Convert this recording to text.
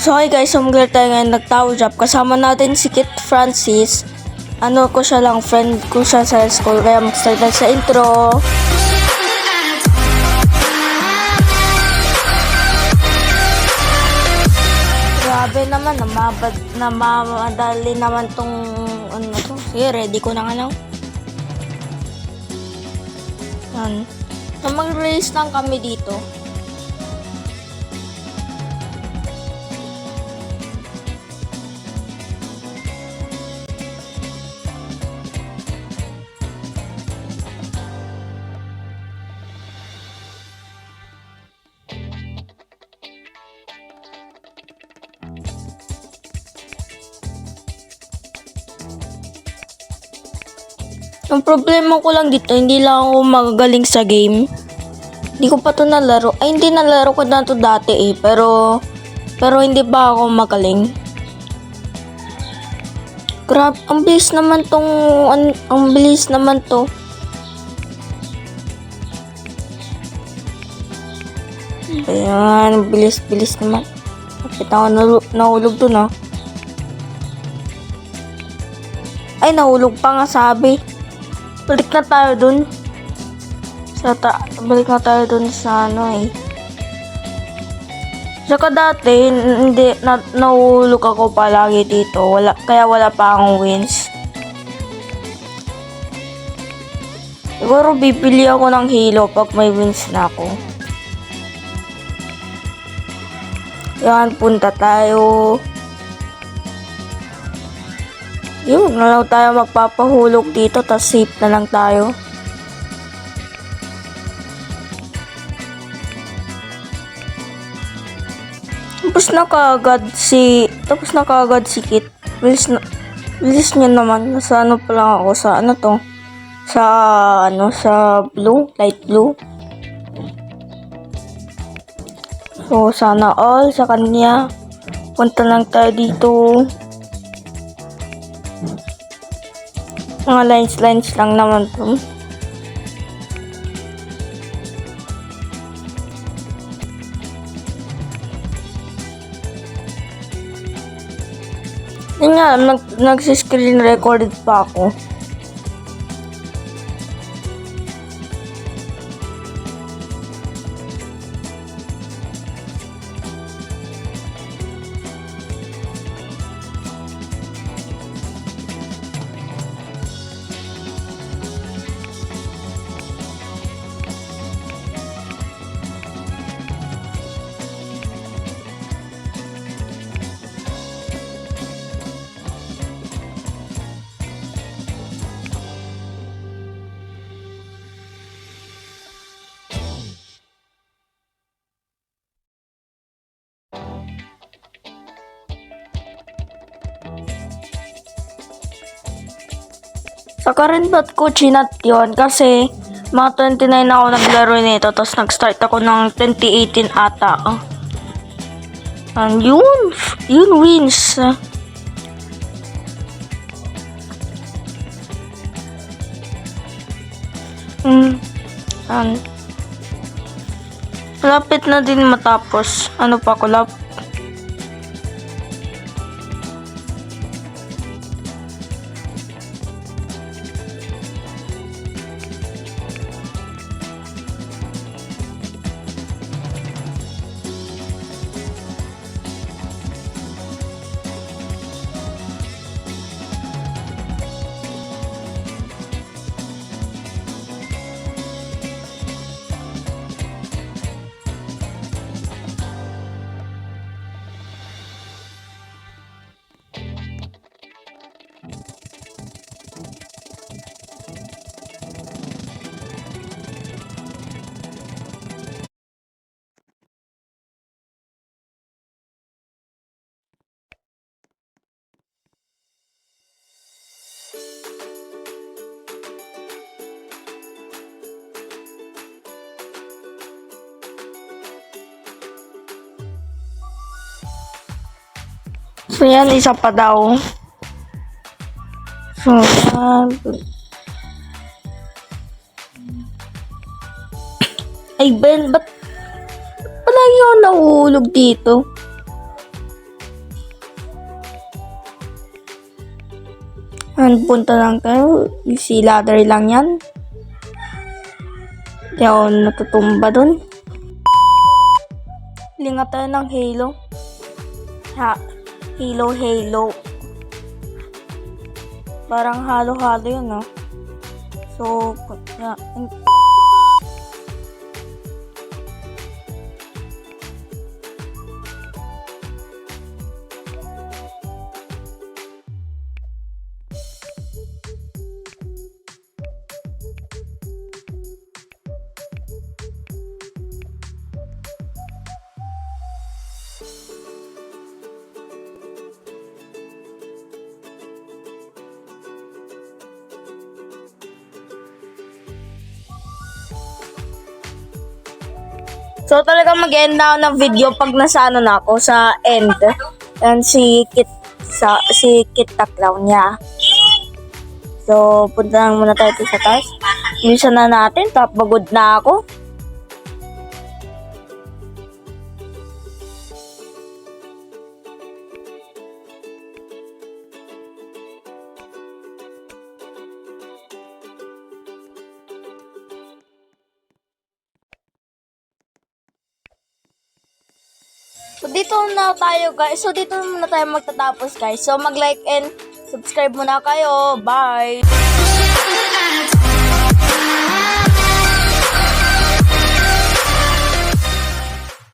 So hi guys, maglalaro tayo ngayon nag-tower drop. Kasama natin si Kit Francis. Ano ko siya lang, friend ko siya sa school. Kaya mag-start na sa intro. Grabe naman, namamadali naman tong ano to. Sige, ready ko na nga lang. Yan. So mag-race lang kami dito. Ang problema ko lang dito, hindi lang ako magagaling sa game. Hindi ko pa to nalaro. Ay, hindi nalaro ko na to dati eh. Pero hindi pa ako magaling. Grabe, ang bilis naman tong, ang bilis naman to. Ayan, bilis naman. Kapit ako nahulog to na. Ay, nahulog pa nga sabi. Balik na tayo dun. Balik na tayo dun sa ano eh. Saka dati, hindi, nahulog ako palagi dito. Kaya wala pa akong wins. Siguro bibili ako ng halo pag may wins na ako. Yan, punta tayo. Yun, na lang tayo magpapahulog dito, tas safe na lang tayo. Tapos na kaagad si Kit. Bilis niya naman. Nasa ano pa lang ako, sa ano to? Sa blue, light blue. So, sana all sa kanya. Punta lang tayo dito. Mga lines lang naman to. Yun nga, nag-screen recorded pa ako. Saka rin ba't ko chinat yun? Kasi mga 29 ako naglaro nito. Tapos nag-start ako ng 2018 ata. Yun wins. Lapit na din matapos. Ano pa ko So yan, isa pa daw. So yan. Ay Ben, ba't palagi ako nahuhulog dito? Punta lang tayo. Easy ladder lang yan. Hindi ako natutumba dun. Lingat tayo ng Halo. Halo. Parang halo-halo yun, no? So, So talagang mag-end na ako ng video pag nasa ano na ako sa end. And si Kit Taklaw niya. So punta lang muna tayo sa taas. Minsan na natin, pagod na ako. So, dito na tayo guys. So, dito muna tayo magtatapos guys. So, mag-like and subscribe muna kayo. Bye!